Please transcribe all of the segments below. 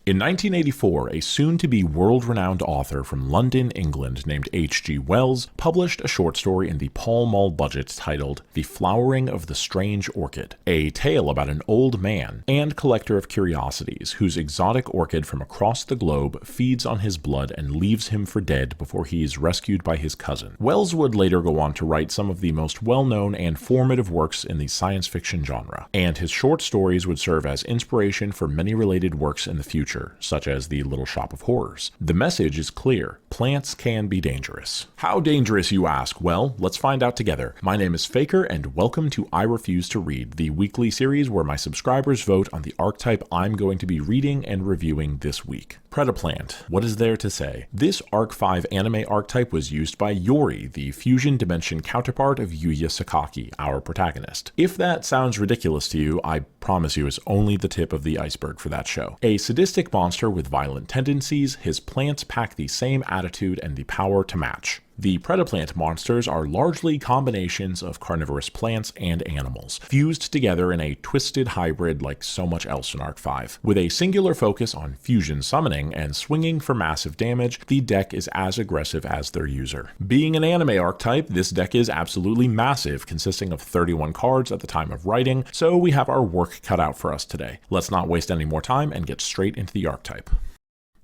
In 1984, a soon-to-be world-renowned author from London, England named H.G. Wells published a short story in the Pall Mall Budget titled The Flowering of the Strange Orchid, a tale about an old man and collector of curiosities whose exotic orchid from across the globe feeds on his blood and leaves him for dead before he is rescued by his cousin. Wells would later go on to write some of the most well-known and formative works in the science fiction genre, and his short stories would serve as inspiration for many related works in the future, such as The Little Shop of Horrors. The message is clear: plants can be dangerous. How dangerous, you ask? Well, let's find out together. My name is Faker, and welcome to I Refuse to Read, the weekly series where my subscribers vote on the archetype I'm going to be reading and reviewing this week. Predaplant. What is there to say? This Arc 5 anime archetype was used by Yori, the fusion dimension counterpart of Yuya Sakaki, our protagonist. If that sounds ridiculous to you, I promise you it's only the tip of the iceberg for that show. A sadistic monster with violent tendencies, his plants pack the same attitude and the power to match. The Predaplant monsters are largely combinations of carnivorous plants and animals, fused together in a twisted hybrid like so much else in Arc 5. With a singular focus on fusion summoning and swinging for massive damage, the deck is as aggressive as their user. Being an anime archetype, this deck is absolutely massive, consisting of 31 cards at the time of writing, so we have our work cut out for us today. Let's not waste any more time and get straight into the archetype.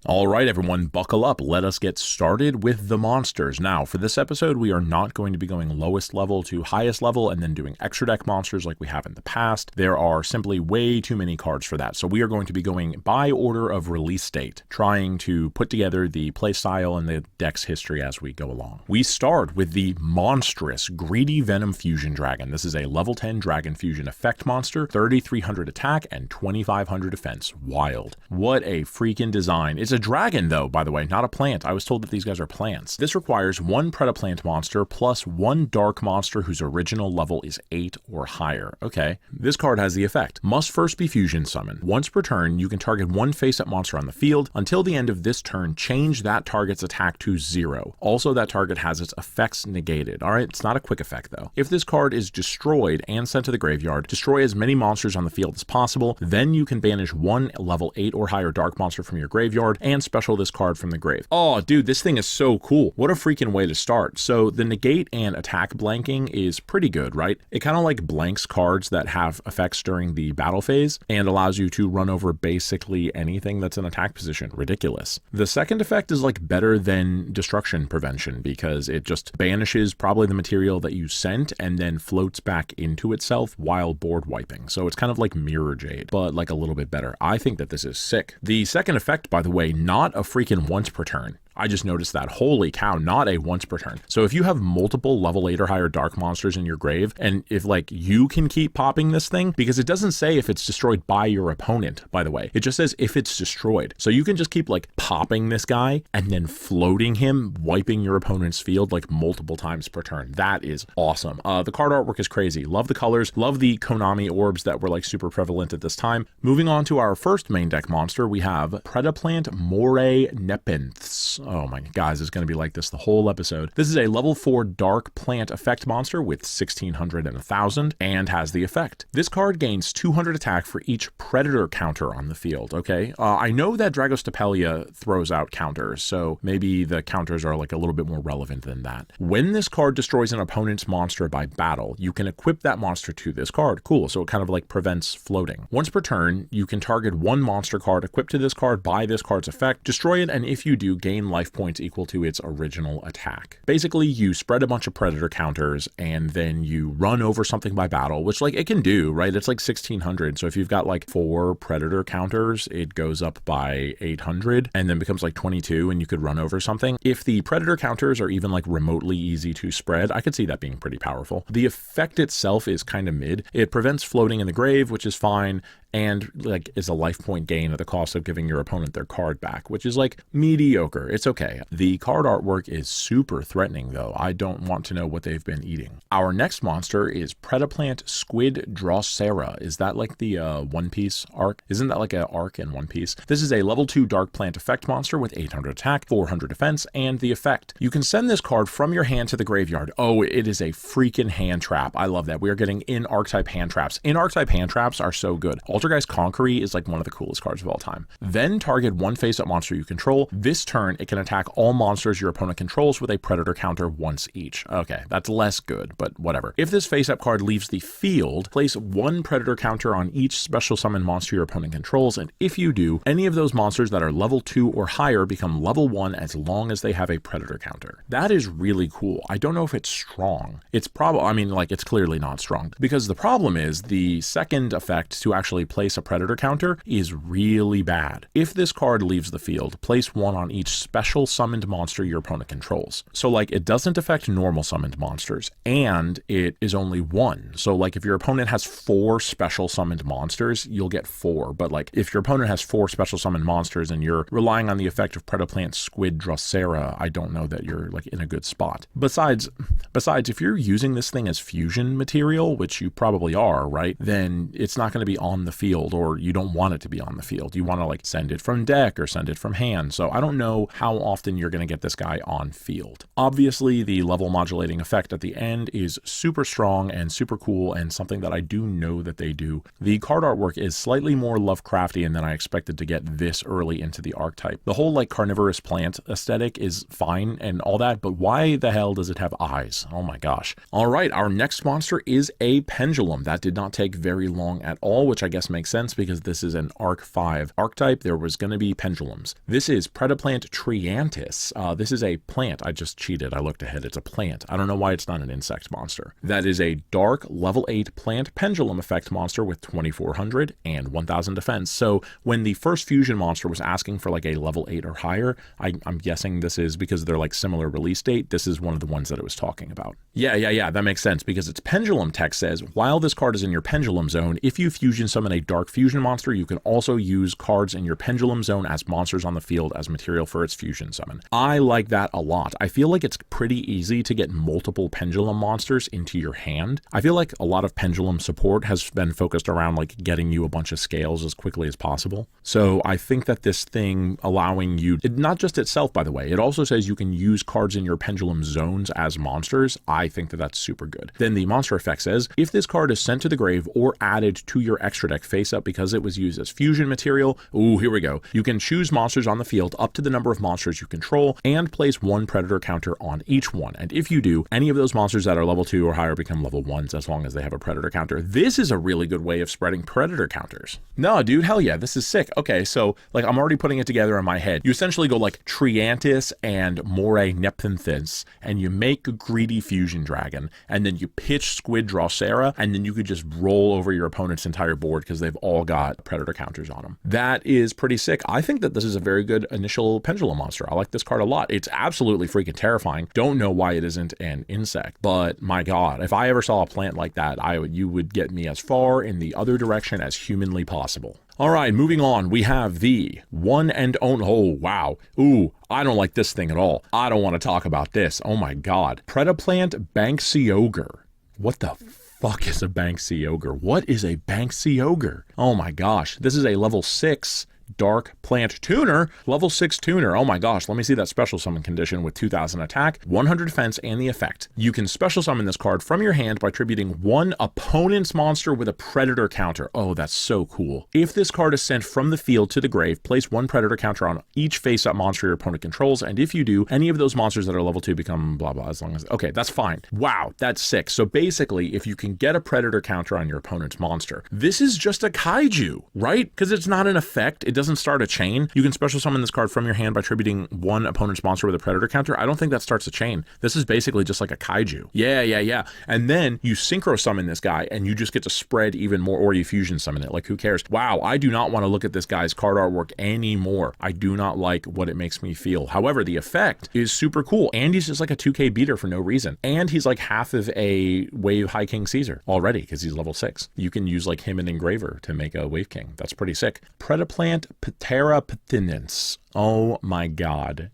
Alright everyone, buckle up, let us get started with the monsters. Now, for this episode, we are not going to be going lowest level to highest level and then doing extra deck monsters like we have in the past. There are simply way too many cards for that, so we are going to be going by order of release date, trying to put together the playstyle and the deck's history as we go along. We start with the monstrous Greedy Venom Fusion Dragon. This is a level 10 Dragon Fusion effect monster, 3300 attack and 2500 defense. Wild. What a freaking design. It's a dragon though, by the way, not a plant. I was told that these guys are plants. This requires one Predaplant monster plus one dark monster whose original level is 8 or higher. Okay, this card has the effect. Must first be fusion summoned. Once per turn, you can target one face-up monster on the field. Until the end of this turn, change that target's attack to 0. Also, that target has its effects negated. Alright, it's not a quick effect though. If this card is destroyed and sent to the graveyard, destroy as many monsters on the field as possible. Then you can banish one level 8 or higher dark monster from your graveyard and special this card from the grave. Oh, dude, this thing is so cool. What a freaking way to start. So the negate and attack blanking is pretty good, right? It kind of like blanks cards that have effects during the battle phase and allows you to run over basically anything that's in attack position. Ridiculous. The second effect is like better than destruction prevention because it just banishes probably the material that you sent and then floats back into itself while board wiping. So it's kind of like Mirror Jade, but like a little bit better. I think that this is sick. The second effect, by the way, not a freaking once per turn. I just noticed that. Holy cow, not a once per turn. So if you have multiple level 8 or higher dark monsters in your grave, and if like you can keep popping this thing, because it doesn't say if it's destroyed by your opponent, by the way, it just says if it's destroyed. So you can just keep like popping this guy and then floating him, wiping your opponent's field like multiple times per turn. That is awesome. The card artwork is crazy. Love the colors, love the Konami orbs that were like super prevalent at this time. Moving on to our first main deck monster, we have Predaplant Moray Nepenthes. Oh my guys, it's going to be like this the whole episode. This is a level 4 dark plant effect monster with 1600 and 1000 and has the effect. This card gains 200 attack for each predator counter on the field, okay? I know that Drago Stapelia throws out counters, so maybe the counters are like a little bit more relevant than that. When this card destroys an opponent's monster by battle, you can equip that monster to this card. Cool, so it kind of like prevents floating. Once per turn, you can target one monster card equipped to this card by this card's effect, destroy it, and if you do, gain life points equal to its original attack. Basically, you spread a bunch of predator counters and then you run over something by battle, which like it can do, right? It's like 1600. So if you've got like 4 predator counters, it goes up by 800 and then becomes like 22 and you could run over something. If the predator counters are even like remotely easy to spread, I could see that being pretty powerful. The effect itself is kind of mid. It prevents floating in the grave, which is fine, and like is a life point gain at the cost of giving your opponent their card back, which is like mediocre. It's okay. The card artwork is super threatening though. I don't want to know what they've been eating. Our next monster is Predaplant Squid Drosera. Is that like the One Piece arc? Isn't that like an arc in One Piece? This is a level 2 dark plant effect monster with 800 attack, 400 defense, and the effect. You can send this card from your hand to the graveyard. Oh, it is a freaking hand trap. I love that. We are getting in archetype hand traps. In archetype hand traps are so good. Poltergeist Conqueror is like one of the coolest cards of all time. Then target one face-up monster you control. This turn, it can attack all monsters your opponent controls with a predator counter once each. Okay, that's less good, but whatever. If this face-up card leaves the field, place one predator counter on each special summon monster your opponent controls, and if you do, any of those monsters that are level 2 or higher become level 1 as long as they have a predator counter. That is really cool. I don't know if it's strong. It's probably, I mean, like, it's clearly not strong, because the problem is the second effect to actually place a predator counter is really bad. If this card leaves the field, place one on each special summoned monster your opponent controls. So like, it doesn't affect normal summoned monsters, and it is only one. So like, if your opponent has 4 special summoned monsters, you'll get 4. But like, if your opponent has 4 special summoned monsters and you're relying on the effect of Predaplant Squid Drosera, I don't know that you're like in a good spot. Besides, if you're using this thing as fusion material, which you probably are, right, then it's not going to be on the field, or you don't want it to be on the field. You want to like send it from deck or send it from hand. So I don't know how often you're going to get this guy on field. Obviously, the level modulating effect at the end is super strong and super cool, and something that I do know that they do. The card artwork is slightly more Lovecraftian than I expected to get this early into the archetype. The whole like carnivorous plant aesthetic is fine and all that, but why the hell does it have eyes? Oh my gosh. All right, our next monster is a pendulum. That did not take very long at all, which I guess makes sense because this is an Arc 5 archetype. There was going to be pendulums. This is Predaplant Triantis. This is a plant. I just cheated. I looked ahead. It's a plant. I don't know why it's not an insect monster. That is a dark level 8 plant pendulum effect monster with 2400 and 1000 defense. So when the first fusion monster was asking for like a level 8 or higher, I'm guessing this is because they're like similar release date. This is one of the ones that it was talking about. Yeah, that makes sense because its pendulum text says, while this card is in your pendulum zone, if you fusion summon a dark fusion monster, you can also use cards in your pendulum zone as monsters on the field as material for its fusion summon. I like that a lot. I feel like it's pretty easy to get multiple pendulum monsters into your hand. I feel like a lot of pendulum support has been focused around like getting you a bunch of scales as quickly as possible. So I think that this thing allowing you, not just itself, by the way, it also says you can use cards in your pendulum zones as monsters. I think that that's super good. Then the monster effect says, if this card is sent to the grave or added to your extra deck face up because it was used as fusion material, ooh, here we go. You can choose monsters on the field up to the number of monsters you control and place one predator counter on each one. And if you do, any of those monsters that are level 2 or higher become level 1s as long as they have a predator counter. This is a really good way of spreading predator counters. No, dude, hell yeah, this is sick. Okay, so like I'm already putting it together in my head. You essentially go like Triantis and Moray Nepenthes, and you make a greedy fusion dragon, and then you pitch Squid Drosera, and then you could just roll over your opponent's entire board because they've all got predator counters on them. That is pretty sick. I think that this is a very good initial pendulum monster. I like this card a lot. It's absolutely freaking terrifying. Don't know why it isn't an insect, but my god, if I ever saw a plant like that, you would get me as far in the other direction as humanly possible. All right, moving on, we have the one and only, oh wow, ooh, I don't like this thing at all. I don't want to talk about this. Oh my god. Predaplant Banksy Ogre. What the fuck is a Banksy Ogre? What is a Banksy Ogre? Oh my gosh, this is a level 6 dark plant tuner, level 6 tuner. Oh my gosh, let me see that special summon condition with 2000 attack, 100 defense, and the effect. You can special summon this card from your hand by tributing one opponent's monster with a predator counter. Oh, that's so cool. If this card is sent from the field to the grave, place one predator counter on each face-up monster your opponent controls, and if you do, any of those monsters that are level 2 become blah blah, as long as, okay, that's fine. Wow, that's sick. So basically, if you can get a predator counter on your opponent's monster, this is just a kaiju, right? Because it's not an effect. It doesn't start a chain. You can special summon this card from your hand by tributing one opponent's monster with a predator counter. I don't think that starts a chain. This is basically just like a kaiju. Yeah. And then you synchro summon this guy and you just get to spread even more, or you fusion summon it. Like, who cares? Wow, I do not want to look at this guy's card artwork anymore. I do not like what it makes me feel. However, the effect is super cool. And he's just like a 2k beater for no reason. And he's like half of a Wave High King Caesar already because he's level 6. You can use like him and Engraver to make a Wave King. That's pretty sick. Predaplant Patera Patinens. Oh my god.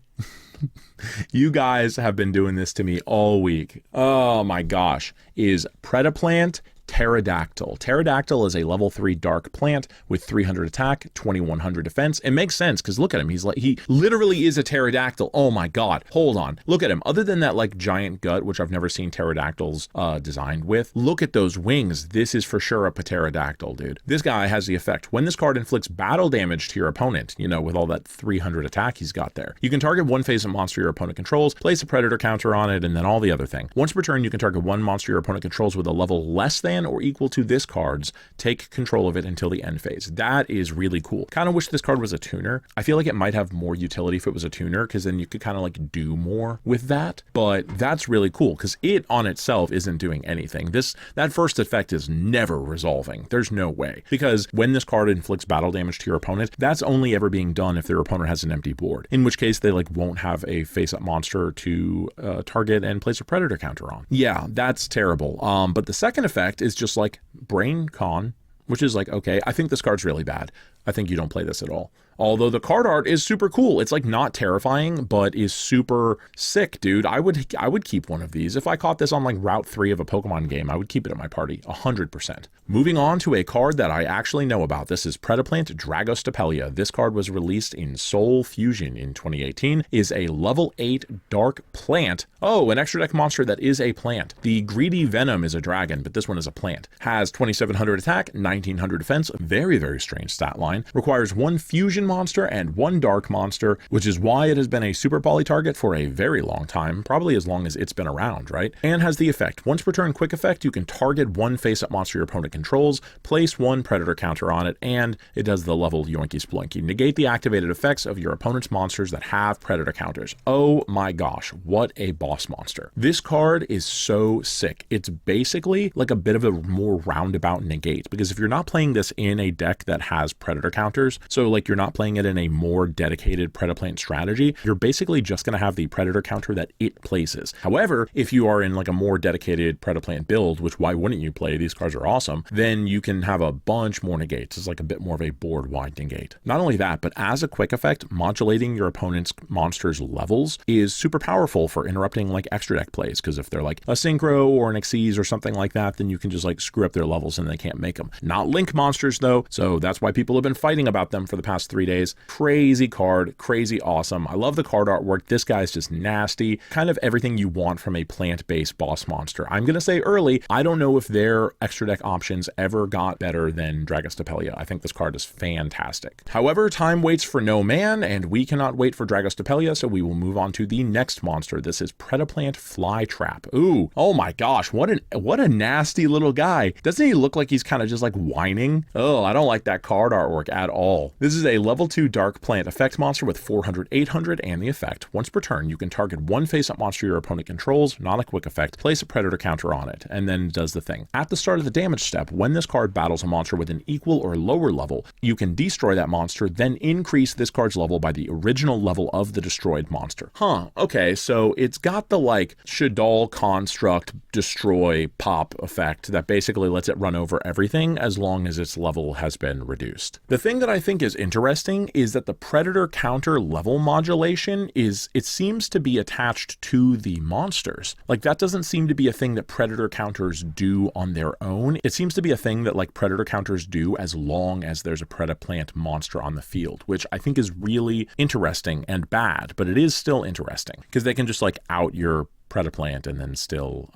You guys have been doing this to me all week. Oh my gosh. Is Predaplant Pterodactyl. Pterodactyl is a level 3 dark plant with 300 attack, 2100 defense. It makes sense because look at him. He literally is a pterodactyl. Oh my god. Hold on. Look at him. Other than that like giant gut, which I've never seen pterodactyls designed with, look at those wings. This is for sure a pterodactyl, dude. This guy has the effect. When this card inflicts battle damage to your opponent, you know, with all that 300 attack he's got there, you can target one face-up monster your opponent controls, place a predator counter on it, and then all the other thing. Once per turn, you can target one monster your opponent controls with a level less than or equal to this card's. Take control of it until the end phase. That is really cool. Kind of wish this card was a tuner. I feel like it might have more utility if it was a tuner, because then you could kind of like do more with that. But that's really cool because it on itself isn't doing anything. That first effect is never resolving. There's no way, because when this card inflicts battle damage to your opponent, that's only ever being done if their opponent has an empty board, in which case they like won't have a face-up monster to target and place a predator counter on. Yeah, that's terrible. But the second effect is just like brain con, which is like, okay, I think this card's really bad. I think you don't play this at all. Although the card art is super cool. It's like not terrifying, but is super sick, dude. I would keep one of these. If I caught this on like Route 3 of a Pokemon game, I would keep it at my party, 100%. Moving on to a card that I actually know about. This is Predaplant, Drago Stapelia. This card was released in Soul Fusion in 2018, is a level 8 dark plant. Oh, an extra deck monster that is a plant. The Greedy Venom is a dragon, but this one is a plant. Has 2700 attack, 1900 defense, very, very strange stat line. Requires one fusion monster and one dark monster, which is why it has been a super poly target for a very long time, probably as long as it's been around, right? And has the effect. Once per turn quick effect, you can target one face-up monster your opponent controls, place one predator counter on it, and it does the level yoinky sploinky. Negate the activated effects of your opponent's monsters that have predator counters. Oh my gosh, what a boss monster. This card is so sick. It's basically like a bit of a more roundabout negate, because if you're not playing this in a deck that has predator counters, so like you're not playing it in a more dedicated Predaplant strategy, you're basically just going to have the predator counter that it places. However, if you are in like a more dedicated Predaplant build, which why wouldn't you play? These cards are awesome. Then you can have a bunch more negates. It's like a bit more of a board wide negate. Not only that, but as a quick effect, modulating your opponent's monsters levels is super powerful for interrupting like extra deck plays, because if they're like a synchro or an Xyz or something like that, then you can just like screw up their levels and they can't make them. Not link monsters though, so that's why people have been fighting about them for the past 3 days. Crazy card, crazy awesome. I love the card artwork. This guy's just nasty, kind of everything you want from a plant-based boss monster. I'm gonna say early, I don't know if their extra deck options ever got better than Drago Stapelia. I think this card is fantastic. However, time waits for no man, and we cannot wait for Drago Stapelia, so we will move on to the next monster. This is Predaplant Flytrap. Ooh, oh my gosh, what a nasty little guy. Doesn't he look like he's kind of just like whining? Oh, I don't like that card artwork at all. This is a level 2 dark plant effect monster with 400, 800, and the effect. Once per turn, you can target one face-up monster your opponent controls, not a quick effect, place a predator counter on it, and then it does the thing. At the start of the damage step, when this card battles a monster with an equal or lower level, you can destroy that monster, then increase this card's level by the original level of the destroyed monster. Huh, okay, so it's got the like Shaddoll construct destroy pop effect that basically lets it run over everything as long as its level has been reduced. The thing that I think is interesting is that the predator counter level modulation it seems to be attached to the monsters. Like that doesn't seem to be a thing that predator counters do on their own. It seems to be a thing that like predator counters do as long as there's a Predaplant monster on the field, which I think is really interesting and bad, but it is still interesting because they can just like out your Predaplant and then still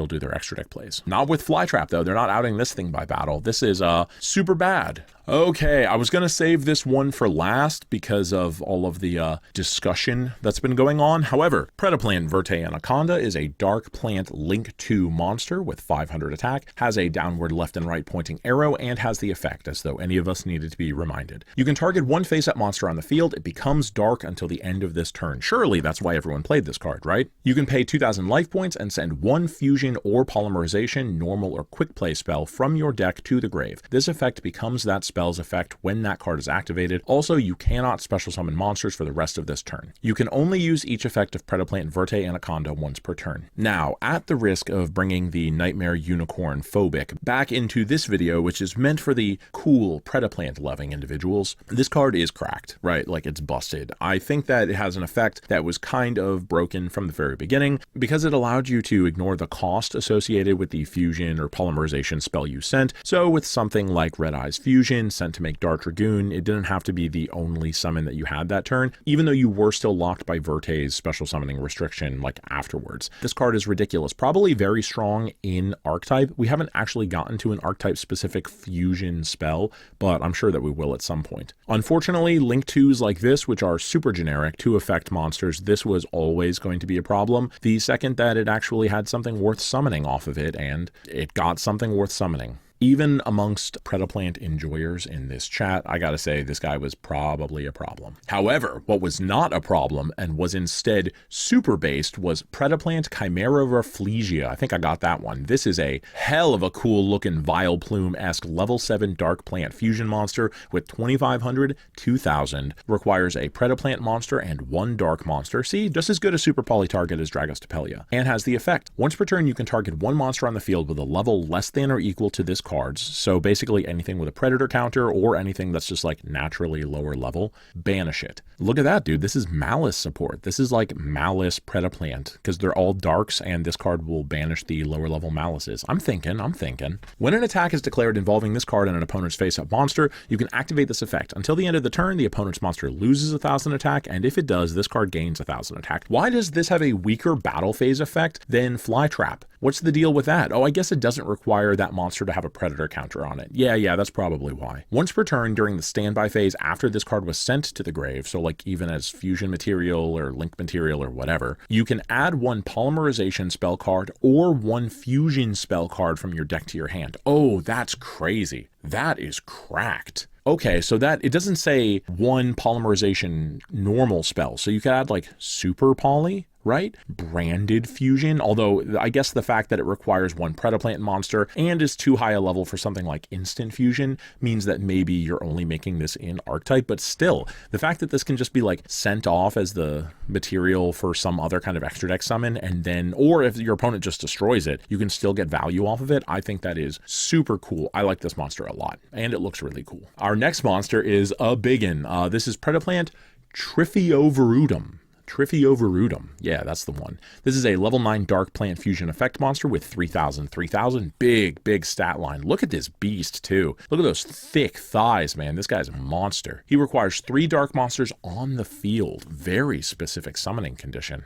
do their extra deck plays. Not with Flytrap though. They're not outing this thing by battle. This is super bad. Okay, I was gonna save this one for last because of all of the discussion that's been going on. However, Predaplant Verte Anaconda is a dark plant Link 2 monster with 500 attack, has a downward left and right pointing arrow, and has the effect, as though any of us needed to be reminded. You can target one face-up monster on the field. It becomes dark until the end of this turn. Surely that's why everyone played this card, right? You can pay 2,000 life points and send one fusion or polymerization, normal or quick play spell from your deck to the grave. This effect becomes that spell's effect when that card is activated. Also, you cannot special summon monsters for the rest of this turn. You can only use each effect of Predaplant Verte Anaconda once per turn. Now, at the risk of bringing the Nightmare Unicorn phobic back into this video, which is meant for the cool Predaplant loving individuals, this card is cracked, right? Like it's busted. I think that it has an effect that was kind of broken from the very beginning. summoning because it allowed you to ignore the cost associated with the fusion or polymerization spell you sent. So with something like Red Eye's Fusion sent to make Dark Dragoon, it didn't have to be the only summon that you had that turn, even though you were still locked by Verte's special summoning restriction like afterwards. This card is ridiculous, probably very strong in archetype. We haven't actually gotten to an archetype specific fusion spell, but I'm sure that we will at some point. Unfortunately, Link 2s like this, which are super generic to effect monsters, this was always going to be a problem. The second that it actually had something worth summoning off of it, and it got something worth summoning. Even amongst Predaplant enjoyers in this chat, I gotta say this guy was probably a problem. However, what was not a problem and was instead super based was Predaplant Chimera Rafflesia. I think I got that one. This is a hell of a cool looking Vileplume-esque level 7 Dark Plant fusion monster with 2500, 2000, requires a Predaplant monster and 1 Dark monster. See, just as good a super poly target as Drago Stapelia, and has the effect. Once per turn, you can target 1 monster on the field with a level less than or equal to this cards, so basically anything with a predator counter or anything that's just like naturally lower level, banish it. Look at that, dude. This is Malice support. This is like Malice Predaplant, because they're all darks and this card will banish the lower level Malices. I'm thinking. When an attack is declared involving this card and an opponent's face-up monster, you can activate this effect. Until the end of the turn, the opponent's monster loses 1000 attack, and if it does, this card gains 1000 attack. Why does this have a weaker battle phase effect than Flytrap? What's the deal with that? Oh, I guess it doesn't require that monster to have a predator counter on it. Yeah, that's probably why. Once per turn during the standby phase after this card was sent to the grave, so like even as fusion material or link material or whatever, you can add 1 polymerization spell card or 1 fusion spell card from your deck to your hand. Oh, that's crazy. That is cracked. Okay, so that it doesn't say 1 polymerization normal spell, so you could add like super poly, right? Branded fusion, although I guess the fact that it requires 1 Predaplant monster and is too high a level for something like instant fusion means that maybe you're only making this in archetype, but still, the fact that this can just be like sent off as the material for some other kind of extra deck summon, and then, or if your opponent just destroys it, you can still get value off of it. I think that is super cool. I like this monster a lot, and it looks really cool. Our next monster is a biggin. This is Predaplant Trifioverutum. Yeah, that's the one. This is a level 9 Dark Plant Fusion effect monster with 3000. Big stat line. Look at this beast too. Look at those thick thighs, man. This guy's a monster. He requires 3 dark monsters on the field. Very specific summoning condition.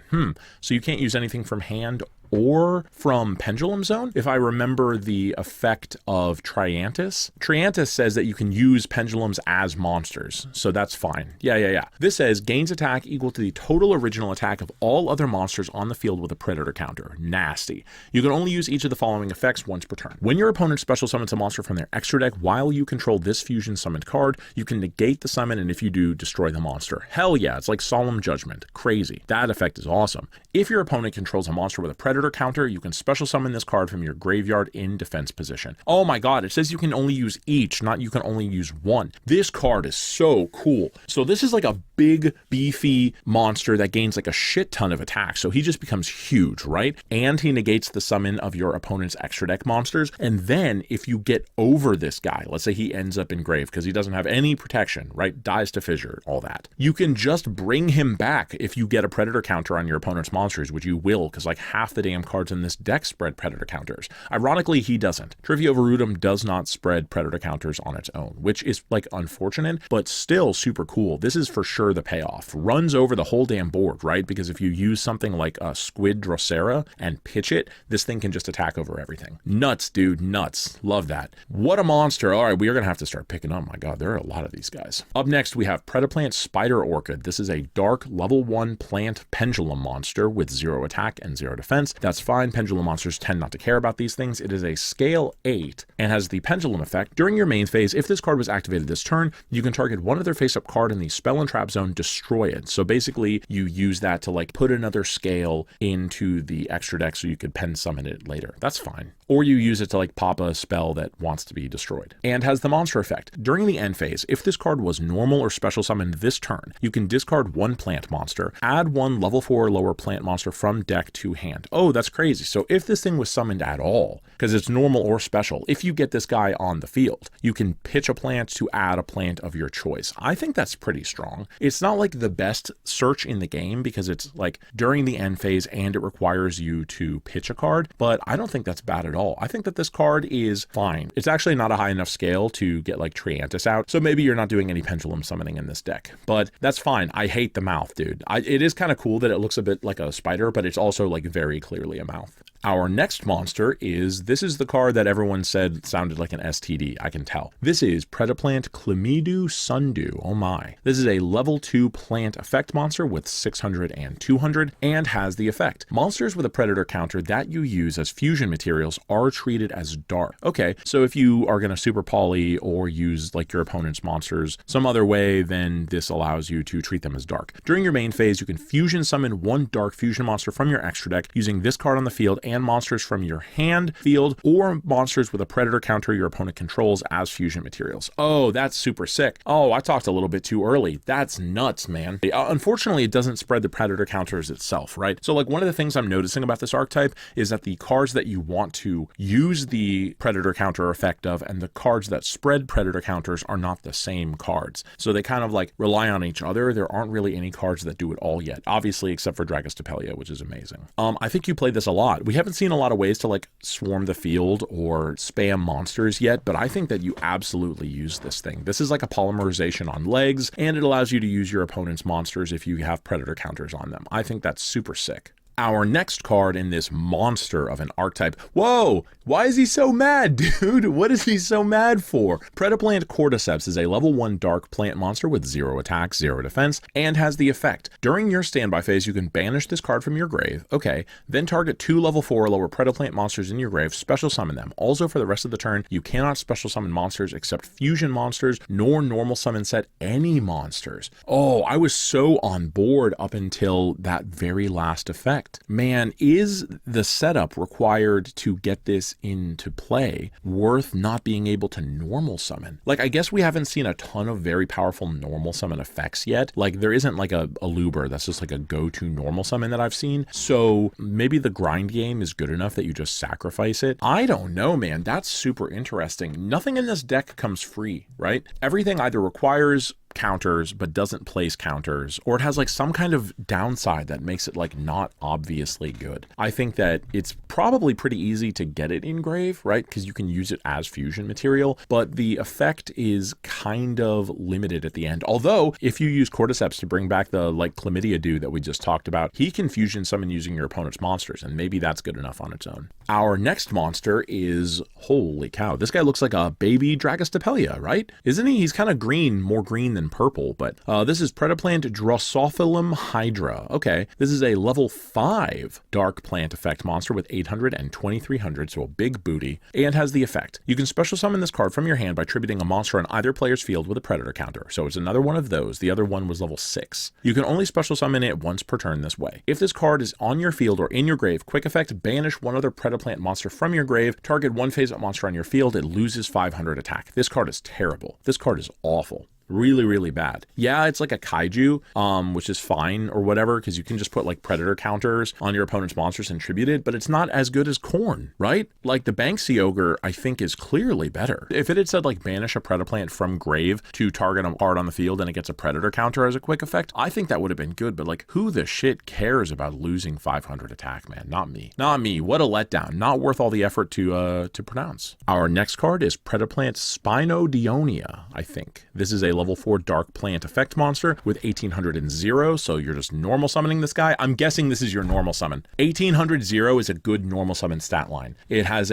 So you can't use anything from hand or from Pendulum Zone. If I remember the effect of Triantis. Triantis says that you can use pendulums as monsters, so that's fine. Yeah. This says gains attack equal to the total original attack of all other monsters on the field with a predator counter. Nasty. You can only use each of the following effects once per turn. When your opponent special summons a monster from their extra deck while you control this fusion summoned card, you can negate the summon, and if you do, destroy the monster. Hell yeah, it's like Solemn Judgment. Crazy. That effect is awesome. If your opponent controls a monster with a predator counter, you can special summon this card from your graveyard in defense position. Oh my god, it says you can only use each, not you can only use 1. This card is so cool. So this is like a big, beefy monster that gains like a shit ton of attack, so he just becomes huge, right? And he negates the summon of your opponent's extra deck monsters, and then if you get over this guy, let's say he ends up in grave because he doesn't have any protection, right? Dies to fissure, all that. You can just bring him back if you get a predator counter on your opponent's monsters, which you will, because like half the damn cards in this deck spread predator counters. Ironically, he doesn't. Trifioverutum does not spread predator counters on its own, which is like unfortunate, but still super cool. This is for sure the payoff. Runs over the whole damn board, right? Because if you use something like a Squid Drosera and pitch it, this thing can just attack over everything. Nuts, dude, nuts. Love that. What a monster. All right, we are going to have to start picking up. My god, there are a lot of these guys. Up next, we have Predaplant Spider Orchid. This is a dark level 1 plant pendulum monster with 0 attack and 0 defense. That's fine. Pendulum monsters tend not to care about these things. It is a scale 8 and has the pendulum effect. During your main phase, if this card was activated this turn, you can target one other face-up card in the spell and trap zone, destroy it. So basically, you use that to like put another scale into the extra deck so you could pen summon it later. That's fine. Or you use it to like pop a spell that wants to be destroyed. And has the monster effect. During the end phase, if this card was normal or special summoned this turn, you can discard 1 plant monster, add 1 level 4 or lower plant monster from deck to hand. Oh, Oh, that's crazy. So if this thing was summoned at all, because it's normal or special, if you get this guy on the field, you can pitch a plant to add a plant of your choice. I think that's pretty strong. It's not like the best search in the game because it's like during the end phase and it requires you to pitch a card, but I don't think that's bad at all. I think that this card is fine. It's actually not a high enough scale to get like Triantis out, so maybe you're not doing any pendulum summoning in this deck, but that's fine. I hate the mouth, dude. It is kind of cool that it looks a bit like a spider, but it's also like very clearly a mouth. Our next monster this is the card that everyone said sounded like an STD, I can tell. This is Predaplant Chlamydu Sundew, oh my. This is a level 2 plant effect monster with 600 and 200 and has the effect. Monsters with a predator counter that you use as fusion materials are treated as dark. Okay, so if you are going to super poly or use like your opponent's monsters some other way, then this allows you to treat them as dark. During your main phase, you can fusion summon one dark fusion monster from your extra deck using this card on the field and monsters from your hand, field, or monsters with a predator counter your opponent controls as fusion materials. Oh, that's super sick. Oh, I talked a little bit too early. That's nuts, man. Unfortunately, it doesn't spread the predator counters itself, right? So like one of the things I'm noticing about this archetype is that the cards that you want to use the predator counter effect of and the cards that spread predator counters are not the same cards. So they kind of like rely on each other. There aren't really any cards that do it all yet, obviously, except for Drago Stapelia, which is amazing. I think you played this a lot. We haven't seen a lot of ways to like swarm the field or spam monsters yet, but I think that you absolutely use this thing. This is like a polymerization on legs, and it allows you to use your opponent's monsters if you have predator counters on them. I think that's super sick. Our next card in this monster of an archetype. Whoa, why is he so mad, dude? What is he so mad for? Predaplant Cordyceps is a level 1 dark plant monster with 0 attack, 0 defense, and has the effect. During your standby phase, you can banish this card from your grave. Okay, then target 2 level 4 or lower Predaplant monsters in your grave, special summon them. Also, for the rest of the turn, you cannot special summon monsters except fusion monsters, nor normal summon set any monsters. Oh, I was so on board up until that very last effect. Man, is the setup required to get this into play worth not being able to normal summon? Like, I guess we haven't seen a ton of very powerful normal summon effects yet. Like, there isn't like a Luber that's just like a go-to normal summon that I've seen. So maybe the grind game is good enough that you just sacrifice it. I don't know, man. That's super interesting. Nothing in this deck comes free, right? Everything either requires counters but doesn't place counters, or it has like some kind of downside that makes it like not obviously good. I think that it's probably pretty easy to get it in grave, right? Because you can use it as fusion material, but the effect is kind of limited at the end. Although if you use Cordyceps to bring back the like chlamydia dude that we just talked about, he can fusion summon using your opponent's monsters, and maybe that's good enough on its own. Our next monster is, holy cow, this guy looks like a baby Drago Stapelia, right? Isn't he? He's kind of green, more green than purple, but this is Predaplant Drosophilum Hydra. Okay, this is a level 5 dark plant effect monster with 800 and 2300, so a big booty, and has the effect. You can special summon this card from your hand by tributing a monster on either player's field with a predator counter, so it's another one of those. The other one was level 6. You can only special summon it once per turn this way. If this card is on your field or in your grave, quick effect, banish one other Predaplant monster from your grave, target one phase-up monster on your field, it loses 500 attack. This card is terrible. This card is awful. Really, really bad. Yeah, it's like a kaiju, which is fine or whatever, because you can just put like predator counters on your opponent's monsters and tribute it, but it's not as good as Corn, right? Like the Banksy Ogre, I think, is clearly better. If it had said like banish a Predaplant from grave to target a card on the field and it gets a predator counter as a quick effect, I think that would have been good, but like who the shit cares about losing 500 attack, man? Not me. Not me. What a letdown. Not worth all the effort to pronounce. Our next card is Predaplant Spinodionia, I think. This is a level 4 dark plant effect monster with 1800 and 0, so you're just normal summoning this guy. I'm guessing this is your normal summon. 1800 0 is a good normal summon stat line. It has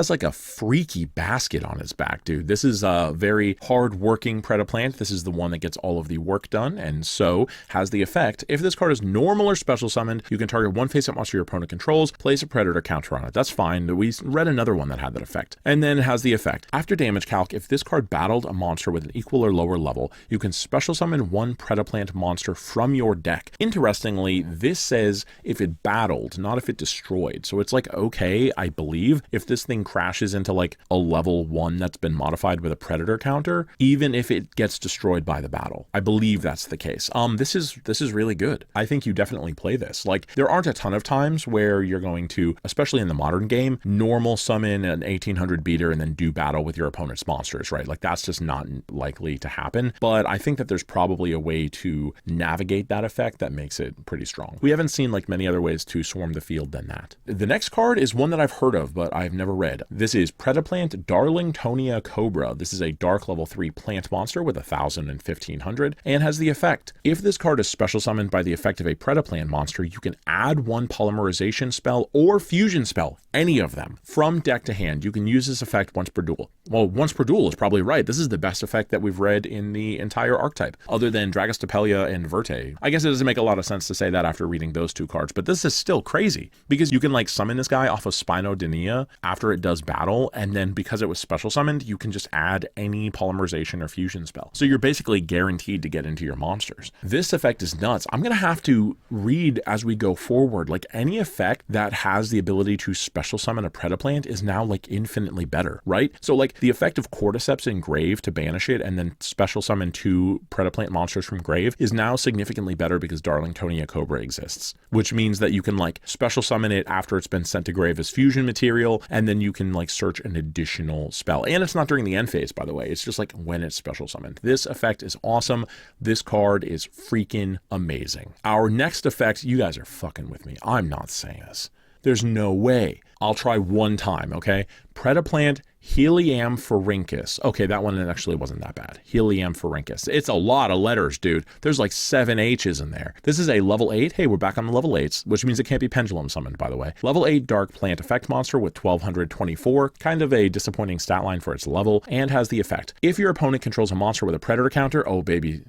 like a freaky basket on its back, dude. This is a very hard working Predaplant. This is the one that gets all of the work done, and so has the effect. If this card is normal or special summoned, you can target one face-up monster your opponent controls, place a predator counter on it. That's fine. We read another one that had that effect. And then it has the effect. After damage calc, if this card battled a monster with an equal or lower level, you can special summon one Predaplant monster from your deck. Interestingly, this says if it battled, not if it destroyed. So it's like, okay, I believe if this thing crashes into like a level 1 that's been modified with a predator counter, even if it gets destroyed by the battle. I believe that's the case. This is really good. I think you definitely play this. Like, there aren't a ton of times where you're going to, especially in the modern game, normal summon an 1800 beater and then do battle with your opponent's monsters, right? Like, that's just not likely to happen. But I think that there's probably a way to navigate that effect that makes it pretty strong. We haven't seen like many other ways to swarm the field than that. The next card is one that I've heard of, but I've never read. This is Predaplant Darlingtonia Cobra. This is a dark level 3 plant monster with 1000 and 1500 and has the effect. If this card is special summoned by the effect of a Predaplant monster, you can add one polymerization spell or fusion spell, any of them, from deck to hand. You can use this effect once per duel. Well, once per duel is probably right. This is the best effect that we've read in the entire archetype, other than Drago, Stapelia, and Verte. I guess it doesn't make a lot of sense to say that after reading those two cards, but this is still crazy because you can like summon this guy off of Spinodynia after it does battle, and then because it was special summoned, you can just add any polymerization or fusion spell. So you're basically guaranteed to get into your monsters. This effect is nuts. I'm gonna have to read as we go forward. Like, any effect that has the ability to special summon a Predaplant is now like infinitely better, right? So like the effect of Cordyceps in Grave to banish it and then special summon 2 Predaplant monsters from Grave is now significantly better because Darlingtonia Cobra exists, which means that you can like special summon it after it's been sent to Grave as fusion material, and then you can like search an additional spell. And it's not during the end phase, by the way. It's just like when it's special summoned. This effect is awesome. This card is freaking amazing. Our next effect, you guys are fucking with me. I'm not saying this. There's no way. I'll try one time, okay? Predaplant Heliamphorinchus. Okay, that one actually wasn't that bad. Heliamphorinchus. It's a lot of letters, dude. There's like 7 H's in there. This is a level 8. Hey, we're back on the level 8s, which means it can't be pendulum summoned, by the way. Level 8 dark plant effect monster with 1224. Kind of a disappointing stat line for its level, and has the effect. If your opponent controls a monster with a predator counter, oh baby,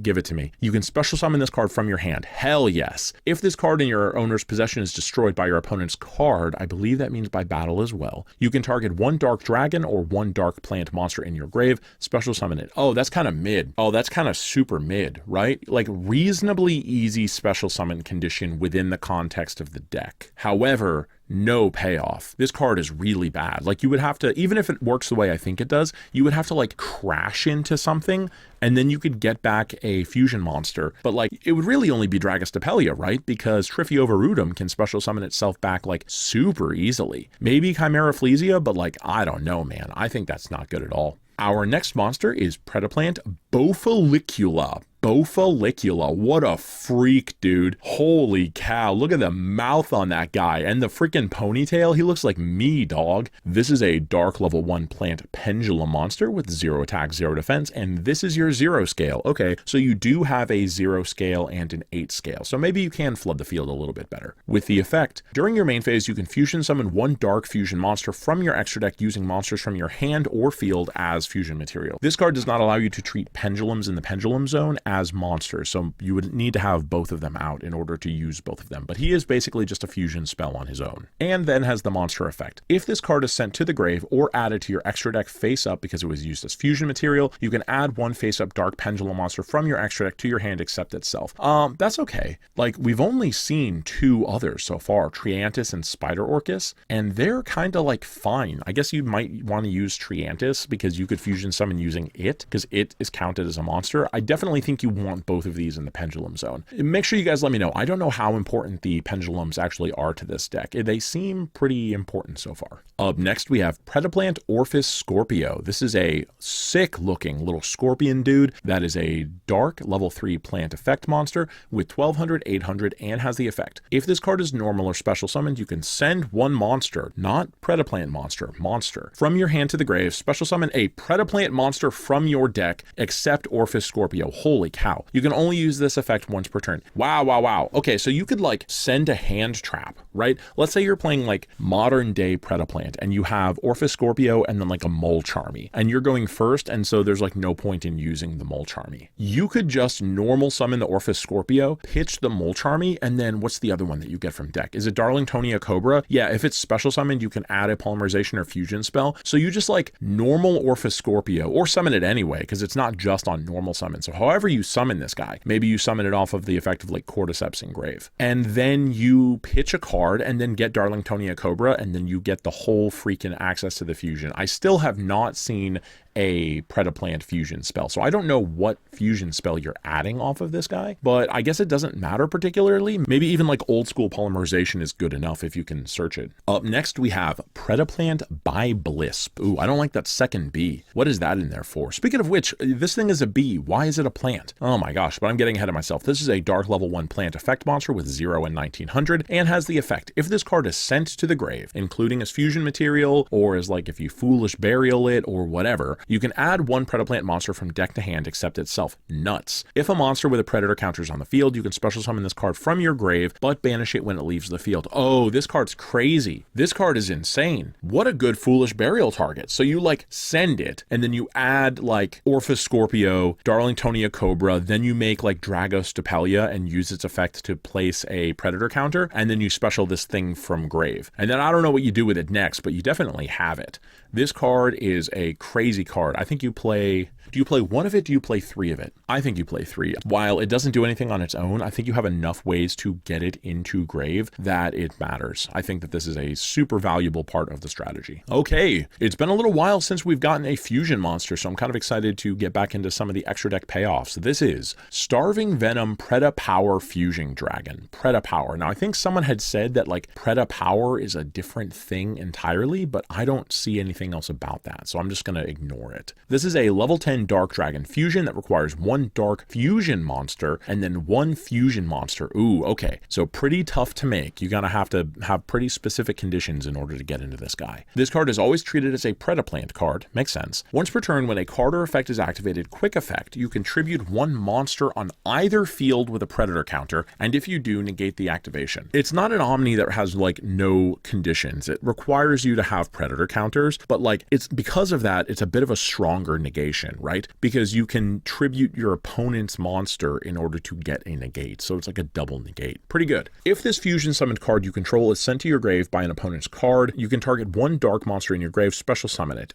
give it to me. You can special summon this card from your hand. Hell yes. If this card in your owner's possession is destroyed by your opponent's card, I believe that means by battle as well, you can target one dark dragon or one dark plant monster in your grave, special summon it. Oh, that's kind of mid. Oh, that's kind of super mid, right? Like, reasonably easy special summon condition within the context of the deck. However, no payoff. This card is really bad. Like, you would have to, even if it works the way I think it does, you would have to like crash into something and then you could get back a fusion monster. But like, it would really only be Drago Stapelia, right? Because Triphioverudum can special summon itself back like super easily. Maybe Chimera Flesia, but like, I don't know, man. I think that's not good at all. Our next monster is Predaplant Bofalicula. Bofalicula. What a freak, dude. Holy cow. Look at the mouth on that guy and the freaking ponytail. He looks like me, dog. This is a dark level 1 plant pendulum monster with 0 attack, 0 defense, and this is your 0 scale. Okay, so you do have a 0 scale and an 8 scale, so maybe you can flood the field a little bit better. With the effect, during your main phase, you can fusion summon one dark fusion monster from your extra deck using monsters from your hand or field as fusion material. This card does not allow you to treat pendulums in the pendulum zone as monsters, so you would need to have both of them out in order to use both of them, but he is basically just a fusion spell on his own. And then has the monster effect. If this card is sent to the grave or added to your extra deck face up because it was used as fusion material, you can add one face up dark pendulum monster from your extra deck to your hand except itself. That's okay. Like, we've only seen 2 others so far, Triantis and Spider Orcus, and they're kind of like fine. I guess you might want to use Triantis because you could fusion summon using it because it is counted as a monster. I definitely think you want both of these in the pendulum zone. Make sure you guys let me know. I don't know how important the pendulums actually are to this deck. They seem pretty important so far. Up next, we have Predaplant Orphis Scorpio. This is a sick looking little scorpion dude that is a dark level 3 plant effect monster with 1200, 800, and has the effect. If this card is normal or special summoned, you can send one monster, not Predaplant monster, from your hand to the grave, special summon a Predaplant monster from your deck except Orphis Scorpio. Holy Holy cow. You can only use this effect once per turn. Wow, wow, wow. Okay, so you could like send a hand trap, right? Let's say you're playing like modern day Predaplant and you have Orphis Scorpio and then like a Mole Charmy, and you're going first, and so there's like no point in using the Mole Charmy. You could just normal summon the Orphis Scorpio, pitch the Mole Charmy, and then what's the other one that you get from deck? Is it Darlingtonia Cobra? Yeah, if it's special summoned, you can add a polymerization or fusion spell. So you just like normal Orphis Scorpio, or summon it anyway, because it's not just on normal summon. So however you summon this guy, maybe you summon it off of the effect of like Cordyceps Engrave, and then you pitch a card and then get Darlingtonia Cobra, and then you get the whole freaking access to the fusion. I still have not seen a Predaplant fusion spell, so I don't know what fusion spell you're adding off of this guy, but I guess it doesn't matter particularly. Maybe even like old school polymerization is good enough if you can search it. Up next we have Predaplant by Bliss. Ooh, I don't like that second B. What is that in there for? Speaking of which, this thing is a bee. Why is it a plant? Oh my gosh, but I'm getting ahead of myself. This is a dark level 1 plant effect monster with 0 and 1900, and has the effect: if this card is sent to the grave, including as fusion material, or as like if you foolish burial it or whatever, you can add 1 Predaplant monster from deck to hand except itself. Nuts. If a monster with a predator counters on the field, you can special summon this card from your grave, but banish it when it leaves the field. Oh, this card's crazy. This card is insane. What a good foolish burial target. So you like send it, and then you add like Orphis Scorpio, Darlingtonia Cobra, then you make like Drago Stapelia and use its effect to place a predator counter, and then you special this thing from grave. And then I don't know what you do with it next, but you definitely have it. This card is a crazy card. I think you play... Do you play 1 of it? Do you play 3 of it? I think you play 3. While it doesn't do anything on its own, I think you have enough ways to get it into grave that it matters. I think that this is a super valuable part of the strategy. Okay, it's been a little while since we've gotten a fusion monster, so I'm kind of excited to get back into some of the extra deck payoffs. This is Starving Venom Predapower Fusion Dragon. Predapower. Now, I think someone had said that like Predapower is a different thing entirely, but I don't see anything else about that, so I'm just going to ignore it. This is a level 10 Dark Dragon fusion that requires 1 dark fusion monster and then 1 fusion monster. Ooh, okay. So pretty tough to make. You're gonna have to have pretty specific conditions in order to get into this guy. This card is always treated as a Predaplant card. Makes sense. Once per turn, when a card or effect is activated, quick effect, you contribute 1 monster on either field with a predator counter, and if you do, negate the activation. It's not an Omni that has like no conditions. It requires you to have predator counters, but like it's because of that, it's a bit of a stronger negation, right? Because you can tribute your opponent's monster in order to get a negate. So it's like a double negate. Pretty good. If this fusion summoned card you control is sent to your grave by an opponent's card, you can target 1 dark monster in your grave, special summon it,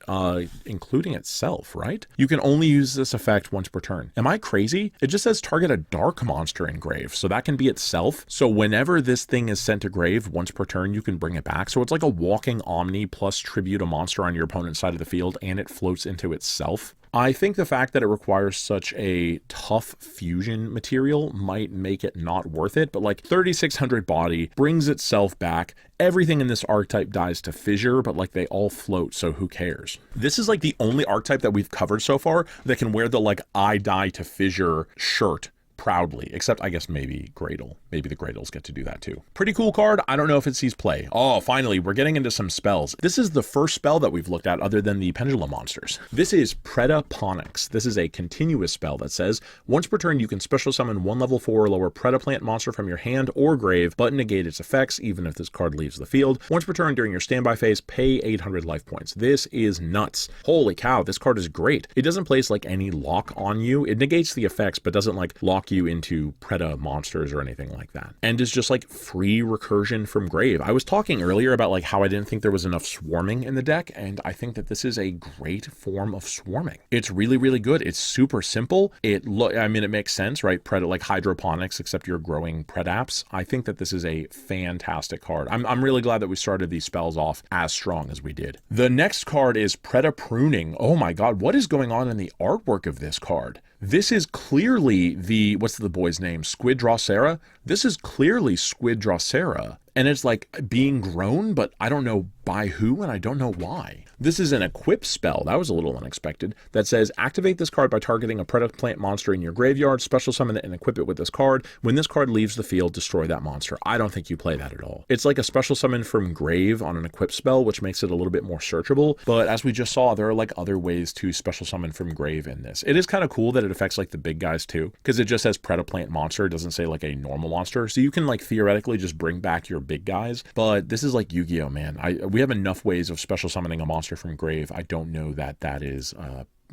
including itself, right? You can only use this effect once per turn. Am I crazy? It just says target a dark monster in grave, so that can be itself. So whenever this thing is sent to grave once per turn, you can bring it back. So it's like a walking Omni plus tribute a monster on your opponent's side of the field, and it floats into itself. I think the fact that it requires such a tough fusion material might make it not worth it, but like 3600 body brings itself back. Everything in this archetype dies to fissure, but like they all float, so who cares? This is like the only archetype that we've covered so far that can wear the like I die to fissure shirt proudly, except I guess maybe Gradle. Maybe the Gradles get to do that too. Pretty cool card. I don't know if it sees play. Oh, finally, we're getting into some spells. This is the first spell that we've looked at other than the Pendulum monsters. This is Predaponics. This is a continuous spell that says, once per turn, you can special summon 1 level 4 or lower Predaplant monster from your hand or grave, but negate its effects, even if this card leaves the field. Once per turn during your standby phase, pay 800 life points. This is nuts. Holy cow, this card is great. It doesn't place like any lock on you. It negates the effects, but doesn't like lock you into Preda monsters or anything like that, and is just like free recursion from grave. I was talking earlier about like how I didn't think there was enough swarming in the deck, and I think that this is a great form of swarming. It's really, really good. It's super simple. I mean, it makes sense, right? Preda, like hydroponics, except you're growing Predaps. I think that this is a fantastic card. I'm really glad that we started these spells off as strong as we did. The next card is Preda Pruning. Oh my god, what is going on in the artwork of this card? This is clearly the, what's the boy's name? Squid Drosera? This is clearly Squid Drosera. And it's like being grown, but I don't know by who, and I don't know why. This is an equip spell, that was a little unexpected, that says activate this card by targeting a Predaplant monster in your graveyard, special summon it and equip it with this card. When this card leaves the field, destroy that monster. I don't think you play that at all. It's like a special summon from grave on an equip spell, which makes it a little bit more searchable, but as we just saw, there are like other ways to special summon from grave in this. It is kind of cool that it affects like the big guys too, because it just says Predaplant monster, it doesn't say like a normal monster, so you can like theoretically just bring back your big guys, but this is like Yu-Gi-Oh, man. We have enough ways of special summoning a monster from grave. I don't know that that is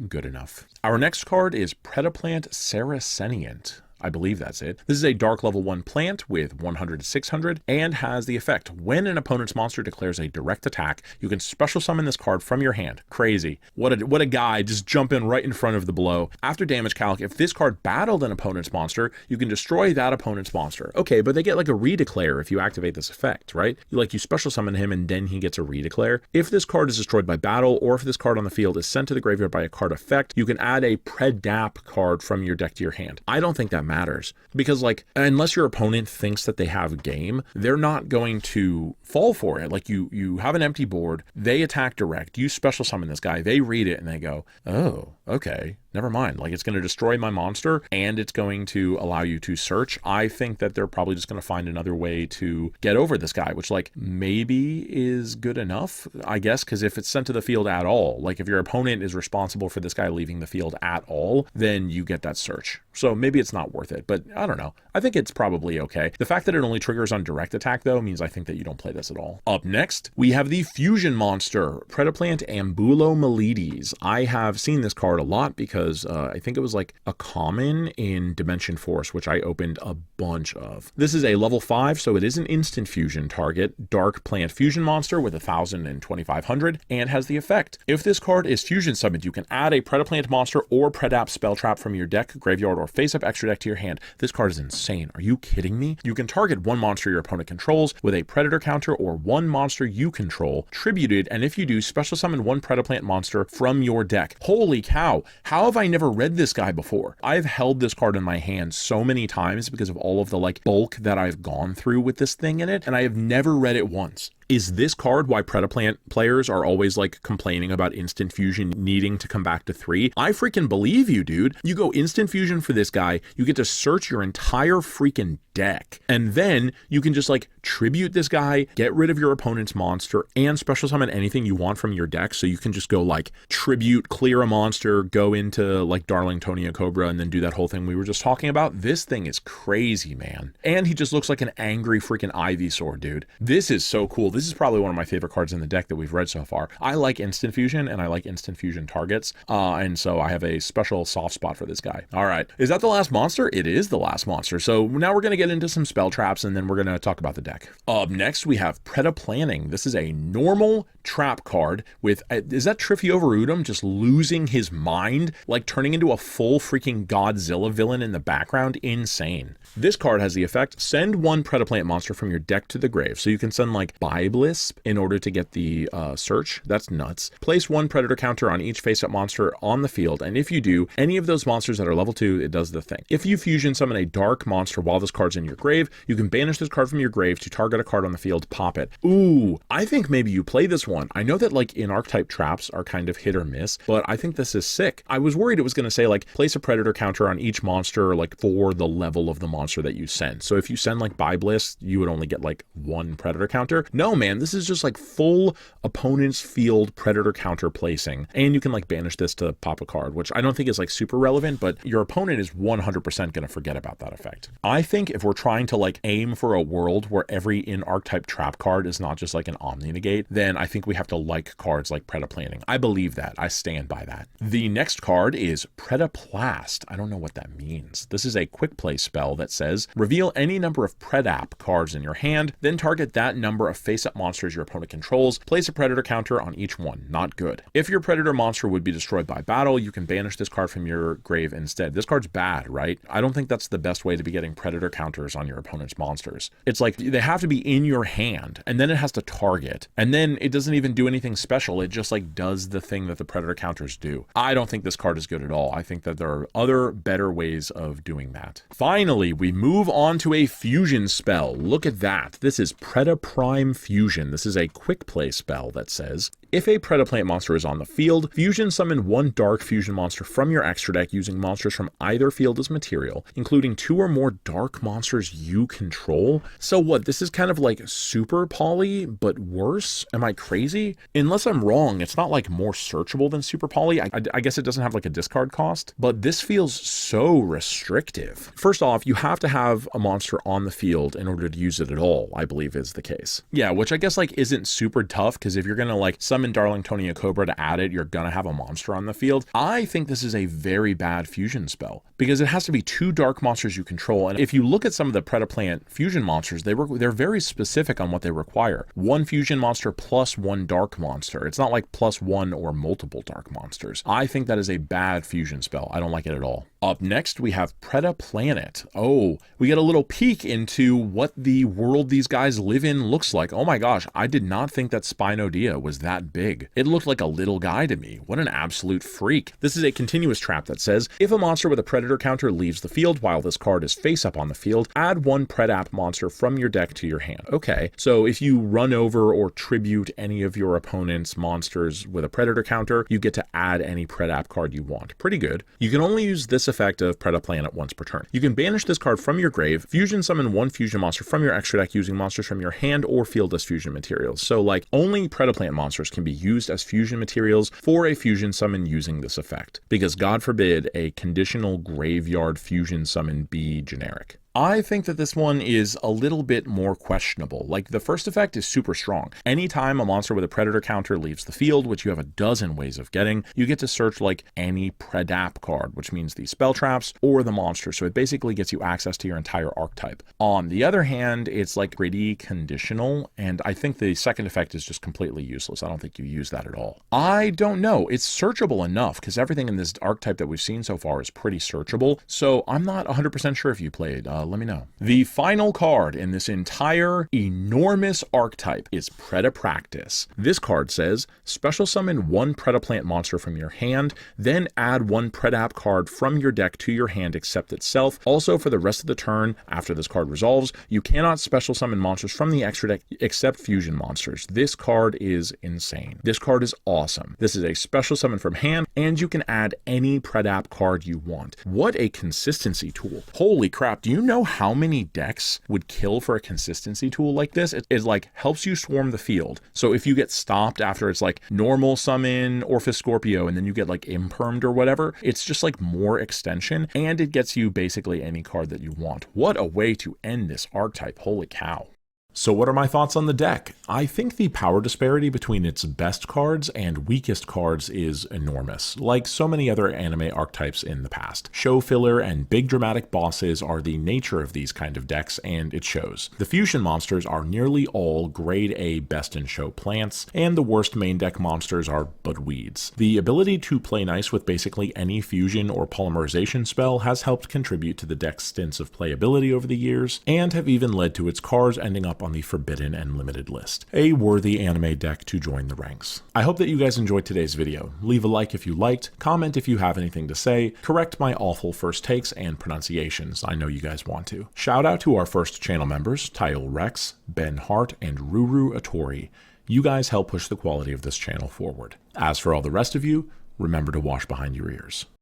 good enough. Our next card is Predaplant Saraceniant. I believe that's it. This is a dark level 1 plant with 100 to 600 and has the effect, when an opponent's monster declares a direct attack, you can special summon this card from your hand. Crazy. What a guy, just jump in right in front of the blow. After damage calc, if this card battled an opponent's monster, you can destroy that opponent's monster. Okay, but they get like a redeclare if you activate this effect, right? You special summon him and then he gets a redeclare. If this card is destroyed by battle, or if this card on the field is sent to the graveyard by a card effect, you can add a Predap card from your deck to your hand. I don't think that matters, because like, unless your opponent thinks that they have game, they're not going to fall for it. Like you have an empty board, they attack direct, you special summon this guy, they read it and they go, oh, okay, never mind. Like, it's going to destroy my monster and it's going to allow you to search. I think that they're probably just going to find another way to get over this guy, which like maybe is good enough, I guess, because if it's sent to the field at all, like if your opponent is responsible for this guy leaving the field at all, then you get that search. So maybe it's not worth it, but I don't know. I think it's probably okay. The fact that it only triggers on direct attack though means I think that you don't play this at all. Up next, we have the fusion monster, Predaplant Ambulomelides. I have seen this card a lot because I think it was like a common in Dimension Force, which I opened a bunch of. This is a level 5, so it is an instant fusion target, dark plant fusion monster with 1000 and 2500, and has the effect, if this card is fusion summoned, you can add a Predaplant monster or Predap spell trap from your deck, graveyard, or face-up extra deck to your hand. This card is insane. Are you kidding me? You can target one monster your opponent controls with a predator counter or one monster you control, tributed, and if you do, special summon one Predaplant monster from your deck. Holy cow, how have I never read this guy before? I've held this card in my hand so many times because of all of the like bulk that I've gone through with this thing in it, and I have never read it once. Is this card why Predaplant players are always like complaining about instant fusion needing to come back to 3? I freaking believe you, dude. You go instant fusion for this guy, you get to search your entire freaking deck, and then you can just like tribute this guy, get rid of your opponent's monster, and special summon anything you want from your deck. So you can just go like tribute, clear a monster, go into like Darling Tonia Cobra, and then do that whole thing we were just talking about. This thing is crazy, man. And he just looks like an angry freaking Ivysaur, dude. This is so cool. This is probably one of my favorite cards in the deck that we've read so far. I like instant fusion and I like instant fusion targets, and so I have a special soft spot for this guy. All right, is that the last monster? It is the last monster. So now we're going to get into some spell traps and then we're going to talk about the deck. Up next, we have Predaplanning. This is a normal trap card with, is that Triphioverudum just losing his mind, like turning into a full freaking Godzilla villain in the background? Insane. This card has the effect, send one Predaplant monster from your deck to the grave. So you can send like Biblisp in order to get the search. That's nuts. Place one predator counter on each face-up monster on the field, and if you do, any of those monsters that are level 2, it does the thing. If you fusion summon a dark monster while this card's in your grave, you can banish this card from your grave to target a card on the field, pop it. Ooh, I think maybe you play this one. I know that like in archetype traps are kind of hit or miss, but I think this is sick. I was worried it was going to say like place a predator counter on each monster like for the level of the monster that you send. So if you send like Biblisp, you would only get like one predator counter. No, man, this is just like full opponent's field predator counter placing, and you can like banish this to pop a card, which I don't think is like super relevant, but your opponent is 100% going to forget about that effect. I think if we're trying to like aim for a world where every in archetype trap card is not just like an Omni Negate, then I think we have to like cards like Predaplanning. I believe that. I stand by that. The next card is Predaplast. I don't know what that means. This is a quick play spell that says reveal any number of Predap cards in your hand, then target that number of face-up monsters your opponent controls, place a predator counter on each one. Not good. If your predator monster would be destroyed by battle, you can banish this card from your grave instead. This card's bad, right? I don't think that's the best way to be getting predator counters on your opponent's monsters. It's like they have to be in your hand, and then it has to target, and then it doesn't even do anything special. It just like does the thing that the predator counters do. I don't think this card is good at all. I think that there are other better ways of doing that. Finally, we move on to a fusion spell. Look at that. This is Predaprime Fusion. This is a quick play spell that says, if a Predaplant monster is on the field, fusion summon one dark fusion monster from your extra deck using monsters from either field as material, including 2 or more dark monsters you control. So what, this is kind of like super poly, but worse? Am I crazy? Unless I'm wrong, it's not like more searchable than super poly. I guess it doesn't have like a discard cost, but this feels so restrictive. First off, you have to have a monster on the field in order to use it at all, I believe is the case. Yeah, which I guess like isn't super tough, because if you're gonna like summon Darling Tonia Cobra to add it, you're gonna have a monster on the field. I think this is a very bad fusion spell because it has to be 2 dark monsters you control. And if you look at some of the Predaplant fusion monsters, they're very specific on what they require. 1 fusion monster plus 1 dark monster. It's not like +1 or multiple dark monsters. I think that is a bad fusion spell. I don't like it at all. Up next, we have Predaplant. Oh, we get a little peek into what the world these guys live in looks like. Oh my gosh, I did not think that Spinodia was that big. It looked like a little guy to me. What an absolute freak. This is a continuous trap that says, if a monster with a predator counter leaves the field while this card is face up on the field, add 1 Predap monster from your deck to your hand. Okay, so if you run over or tribute any of your opponent's monsters with a predator counter, you get to add any Predap card you want. Pretty good. You can only use this effect of Predaplant once per turn. You can banish this card from your grave, fusion summon 1 fusion monster from your extra deck using monsters from your hand or field as fusion materials. So like only Predaplant monsters can be used as fusion materials for a fusion summon using this effect, because God forbid a conditional graveyard fusion summon be generic. I think that this one is a little bit more questionable. Like, the first effect is super strong. Anytime a monster with a predator counter leaves the field, which you have a dozen ways of getting, you get to search like any Predap card, which means the spell traps or the monster. So it basically gets you access to your entire archetype. On the other hand, it's like pretty conditional, and I think the second effect is just completely useless. I don't think you use that at all. I don't know. It's searchable enough because everything in this archetype that we've seen so far is pretty searchable. So I'm not 100% sure if you played. Let me know. The final card in this entire enormous archetype is Predapractice. This card says, special summon 1 Predaplant monster from your hand, then add 1 Predap card from your deck to your hand except itself. Also, for the rest of the turn, after this card resolves, you cannot special summon monsters from the extra deck except fusion monsters. This card is insane. This card is awesome. This is a special summon from hand, and you can add any Predap card you want. What a consistency tool. Holy crap, do you know how many decks would kill for a consistency tool like this? It like helps you swarm the field. So if you get stopped after it's like normal summon Orphis Scorpio and then you get like impermed or whatever, it's just like more extension, and it gets you basically any card that you want. What a way to end this archetype. Holy cow. So what are my thoughts on the deck? I think the power disparity between its best cards and weakest cards is enormous, like so many other anime archetypes in the past. Show filler and big dramatic bosses are the nature of these kind of decks, and it shows. The fusion monsters are nearly all grade A best in show plants, and the worst main deck monsters are but weeds. The ability to play nice with basically any fusion or polymerization spell has helped contribute to the deck's stints of playability over the years, and have even led to its cards ending up on the forbidden and limited list. A worthy anime deck to join the ranks. I hope that you guys enjoyed today's video. Leave a like if you liked, comment if you have anything to say, correct my awful first takes and pronunciations. I know you guys want to. Shout out to our first channel members, Tyle Rex, Ben Hart, and Ruru Atori. You guys help push the quality of this channel forward. As for all the rest of you, remember to wash behind your ears.